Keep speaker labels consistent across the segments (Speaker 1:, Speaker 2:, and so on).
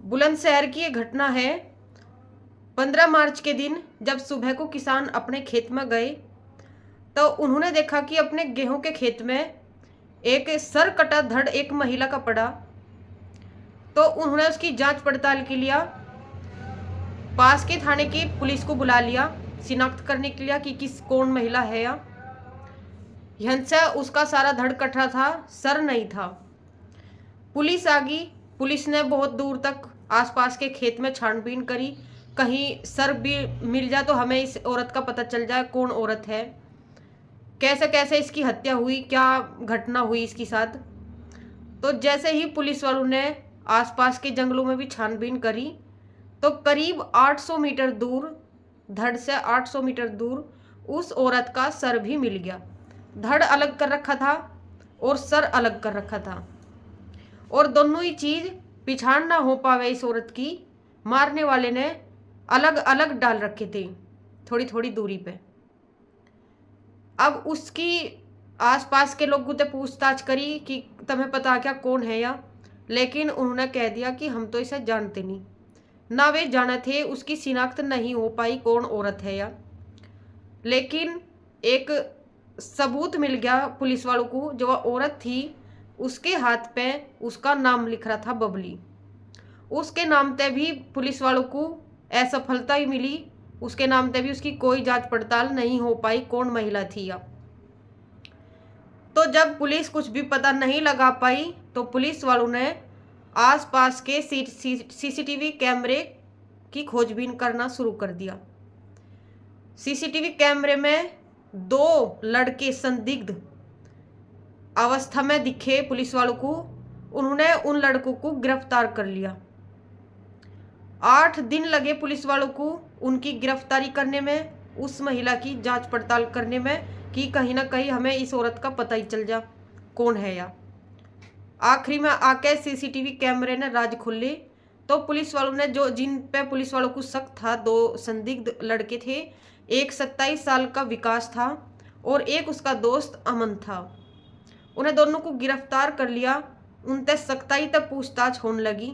Speaker 1: बुलंदशहर की ये घटना है। 15 मार्च के दिन जब सुबह को किसान अपने खेत में गए तो उन्होंने देखा कि अपने गेहूं के खेत में एक सर कटा धड़ एक महिला का पड़ा। तो उन्होंने उसकी जांच पड़ताल के लिया, पास के थाने की पुलिस को बुला लिया शिनाख्त करने के लिए कि किस कौन महिला है। या यहां से उसका सारा धड़ कटा था, सर नहीं था। पुलिस आ गई। पुलिस ने बहुत दूर तक आसपास के खेत में छानबीन करी, कहीं सर भी मिल जाए तो हमें इस औरत का पता चल जाए कौन औरत है, कैसे कैसे इसकी हत्या हुई, क्या घटना हुई इसके साथ। तो जैसे ही पुलिस वालों ने आसपास के जंगलों में भी छानबीन करी तो करीब 800 मीटर दूर, धड़ से 800 मीटर दूर उस औरत का सर भी मिल गया। धड़ अलग कर रखा था और सर अलग कर रखा था, और दोनों ही चीज पिछाड़ ना हो पावे इस औरत की, मारने वाले ने अलग अलग डाल रखे थे थोड़ी थोड़ी दूरी पे। अब उसकी आसपास के लोगों से पूछताछ करी कि तुम्हें पता क्या कौन है या, लेकिन उन्होंने कह दिया कि हम तो इसे जानते नहीं, ना वे जाने थे, उसकी शिनाख्त नहीं हो पाई कौन औरत है या। लेकिन एक सबूत मिल गया पुलिस वालों को, जो औरत थी उसके हाथ पे उसका नाम लिख रहा था बबली। उसके नाम पे भी पुलिस वालों को असफलता ही मिली, उसके नाम पे भी उसकी कोई जांच पड़ताल नहीं हो पाई कौन महिला थी या। तो जब पुलिस कुछ भी पता नहीं लगा पाई तो पुलिस वालों ने आसपास के सीसीटीवी कैमरे की खोजबीन करना शुरू कर दिया। सीसीटीवी कैमरे में 2 लड़के संदिग्ध अवस्था में दिखे पुलिस वालों को। उन्होंने उन लड़कों को गिरफ्तार कर लिया। 8 दिन लगे पुलिस वालों को उनकी गिरफ्तारी करने में, उस महिला की जांच पड़ताल करने में कि कहीं ना कहीं हमें इस औरत का पता ही चल जा कौन है या। आखिरी में आके सीसीटीवी कैमरे ने राज खोले तो पुलिस वालों ने, जो जिन पे पुलिस वालों को शक था, 2 संदिग्ध लड़के थे। एक 27 साल का विकास था और एक उसका दोस्त अमन था। उन्हें दोनों को गिरफ्तार कर लिया। उनसे सख्ताई तक पूछताछ होने लगी।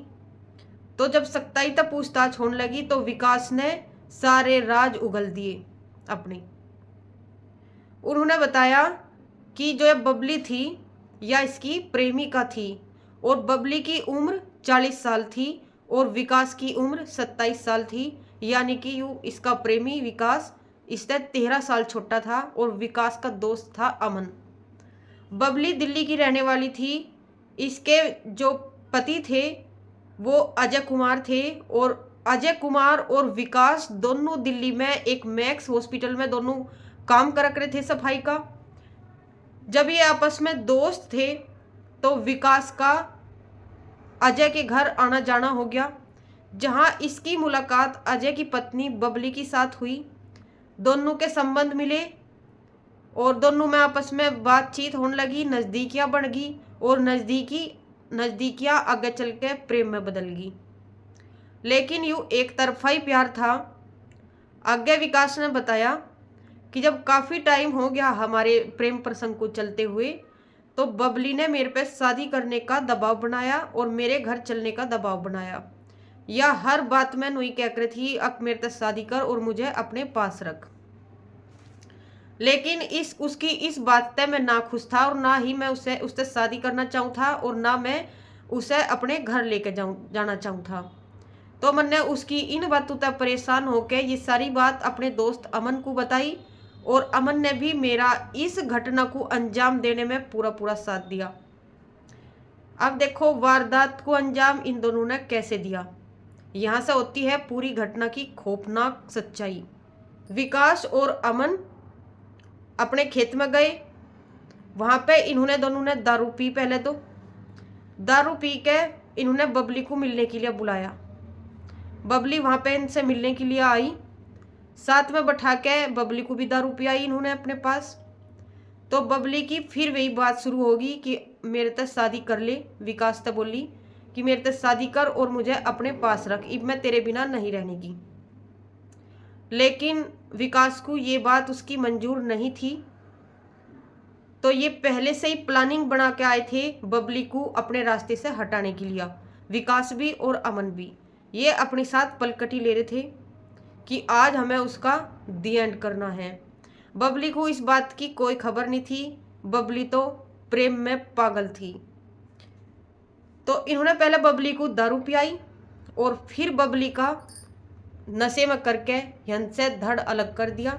Speaker 1: तो जब सख्ताई तक पूछताछ होने लगी तो विकास ने सारे राज उगल दिए अपने। उन्होंने बताया कि जो ये बबली थी या इसकी प्रेमिका थी, और बबली की उम्र 40 साल थी और विकास की उम्र 27 साल थी, यानी कि इसका प्रेमी विकास इससे 13 साल छोटा था और विकास का दोस्त था अमन। बबली दिल्ली की रहने वाली थी। इसके जो पति थे वो अजय कुमार थे, और अजय कुमार और विकास दोनों दिल्ली में एक मैक्स हॉस्पिटल में दोनों काम कर रहे थे सफाई का। जब ये आपस में दोस्त थे तो विकास का अजय के घर आना जाना हो गया, जहां इसकी मुलाकात अजय की पत्नी बबली के साथ हुई। दोनों के संबंध मिले और दोनों में आपस में बातचीत होने लगी, नज़दीकियां बढ़ गई और नज़दीकियां आगे चल के प्रेम में बदल गई। लेकिन यूं एक तरफा ही प्यार था। आगे विकास ने बताया कि जब काफ़ी टाइम हो गया हमारे प्रेम प्रसंग को चलते हुए, तो बबली ने मेरे पे शादी करने का दबाव बनाया और मेरे घर चलने का दबाव बनाया, या हर बात में नुई कह रही थी अब मेरे से शादी कर और मुझे अपने पास रख। लेकिन उसकी इस बात से मैं ना खुश था और ना ही मैं उससे शादी करना चाहूँ था और ना मैं उसे अपने घर लेके जाना चाहूँ था। तो मैंने उसकी इन बातों तक परेशान होकर ये सारी बात अपने दोस्त अमन को बताई, और अमन ने भी मेरा इस घटना को अंजाम देने में पूरा पूरा साथ दिया। अब देखो वारदात को अंजाम इन दोनों ने कैसे दिया। यहाँ से होती है पूरी घटना की खौफनाक सच्चाई। विकास और अमन अपने खेत में गए। वहां पे इन्होंने दोनों ने दारू पी। पहले तो दारू पी के इन्होंने बबली को मिलने के लिए बुलाया। बबली वहां पे इनसे मिलने के लिए आई। साथ में बैठा के बबली को भी दारू पिलाई इन्होंने अपने पास। तो बबली की फिर वही बात शुरू होगी कि मेरे तक शादी कर ले। विकास तक बोली कि मेरे तक शादी कर और मुझे अपने पास रख, अब मैं तेरे बिना नहीं रहने की। लेकिन विकास को ये बात उसकी मंजूर नहीं थी। तो ये पहले से ही प्लानिंग बना के आए थे बबली को अपने रास्ते से हटाने के लिए, विकास भी और अमन भी, ये अपने साथ पलकटी ले रहे थे कि आज हमें उसका दी एंड करना है। बबली को इस बात की कोई खबर नहीं थी, बबली तो प्रेम में पागल थी। तो इन्होंने पहले बबली को दारू पिलाई और फिर बबली का नशे में करके यन से धड़ अलग कर दिया।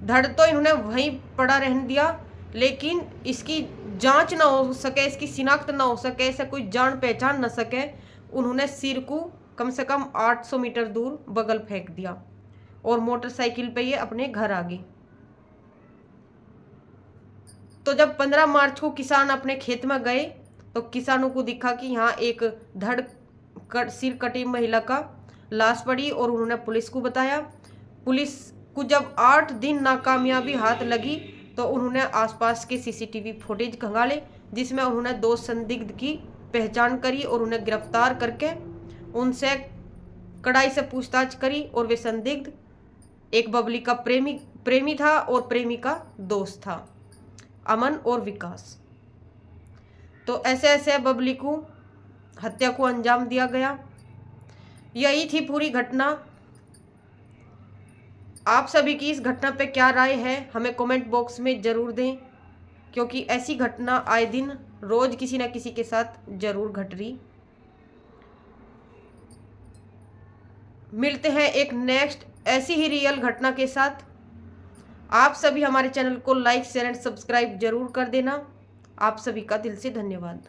Speaker 1: धड़ तो इन्होंने वहीं पड़ा रहने दिया, लेकिन इसकी जांच ना हो सके, इसकी शिनाख्त ना हो सके, इसे कोई जान पहचान ना सके, उन्होंने सिर को कम से कम 800 मीटर दूर बगल फेंक दिया और मोटरसाइकिल पे ये अपने घर आ गई। तो जब 15 मार्च को किसान अपने खेत में गए तो किसानों को दिखा कि यहाँ एक सिर कटी महिला का लाश पड़ी और उन्होंने पुलिस को बताया। पुलिस को जब 8 दिन नाकामयाबी हाथ लगी तो उन्होंने आसपास के सीसीटीवी फुटेज खंगाले, जिसमें उन्होंने 2 संदिग्ध की पहचान करी और उन्हें गिरफ्तार करके उनसे कड़ाई से पूछताछ करी। और वे संदिग्ध एक बबली का प्रेमी था और प्रेमी का दोस्त था, अमन और विकास। तो ऐसे ऐसे बबली को हत्या को अंजाम दिया गया। यही थी पूरी घटना। आप सभी की इस घटना पे क्या राय है हमें कमेंट बॉक्स में जरूर दें, क्योंकि ऐसी घटना आए दिन रोज किसी न किसी के साथ जरूर घट रही। मिलते हैं एक नेक्स्ट ऐसी ही रियल घटना के साथ। आप सभी हमारे चैनल को लाइक शेयर एंड सब्सक्राइब जरूर कर देना। आप सभी का दिल से धन्यवाद।